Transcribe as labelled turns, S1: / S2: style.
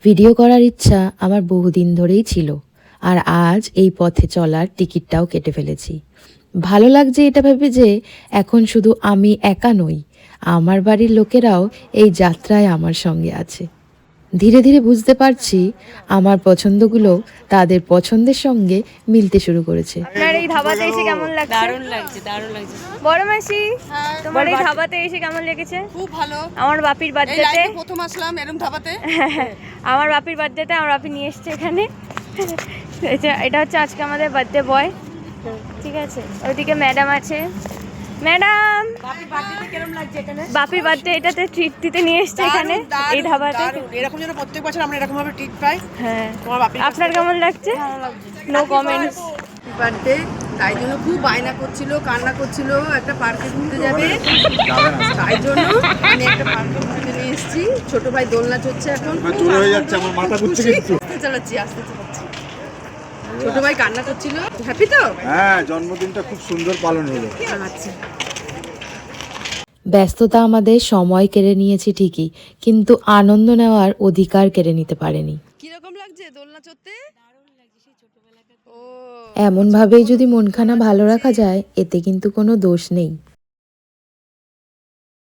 S1: Video করার ইচ্ছা আমার বহুদিন ধরেই ছিল, আর আজ এই পথে চলার টিকিটটাও কেটে ফেলেছি। ভালো লাগছে এটা ভেবে যে এখন শুধু আমি একা নই, আমার বাড়ির লোকেরাও এই যাত্রায় আমার সঙ্গে আছে। ধীরে ধীরে বুঝতে পারছি আমার পছন্দগুলো তাদের পছন্দের সঙ্গে মিলতে শুরু করেছে।
S2: আপনার এই ধাবাতে এসে কেমন লাগছে?
S3: দারুণ লাগছে, দারুণ লাগছে।
S2: বড় মাসি, তোমার এই ধাবাতে এসে কেমন লেগেছে?
S3: খুব ভালো।
S2: আমার বাপির
S3: এই
S2: বার্থডেতে,
S3: লাইফে প্রথম আসলাম এরকম ধাবাতে।
S2: আমার বাপির বার্থডেতে আমার বাপি নিয়ে এসছে এখানে। এটা হচ্ছে আজকে আমাদের বার্থডে বয়, ঠিক আছে। ওইদিকে ম্যাডাম আছে। ম্যাডাম,
S3: বাপির বার্থডেতে কেমন লাগছে এখানে?
S2: বাপির বার্থডে এটাতে ট্রিট দিতে নিয়ে এসছে এখানে এই ধাবাতে।
S3: এরকম যেন প্রত্যেক বছর আমরা এরকম ভাবে ট্রিট পাই।
S2: হ্যাঁ,
S3: তোমার বাপির
S2: আপনার কেমন লাগছে? No comments.
S3: বার্থডে, তাই জন্য খুব বায়না করছিল, কান্না করছিল একটা পার্কে ঘুরতে যাবে। তাই জন্য আমি একটা পার্কে ঘুরতে নিয়ে এসেছি। ছোট ভাই দোলনা চড়ছে এখন।
S4: চলে হয়ে যাচ্ছে, আমার মাথা ঘুরছে কিন্তু।
S3: আস্তে চালাচ্ছি, আস্তে চালাচ্ছি। ছোট ভাই কান্না করছিল। হ্যাপি তো?
S4: হ্যাঁ, জন্মদিনটা খুব সুন্দর পালন হলো।
S3: আচ্ছা।
S1: ব্যস্ততা আমাদের সময় কেড়ে নিয়েছে ঠিকই, কিন্তু আনন্দ নেওয়ার অধিকার কেড়ে নিতে পারেনি।
S3: কিরকম লাগছে দোলনা চড়তে? ও,
S1: এমনভাবেই যদি মনখানা ভালো রাখা যায়, এতে কিন্তু কোনো দোষ নেই।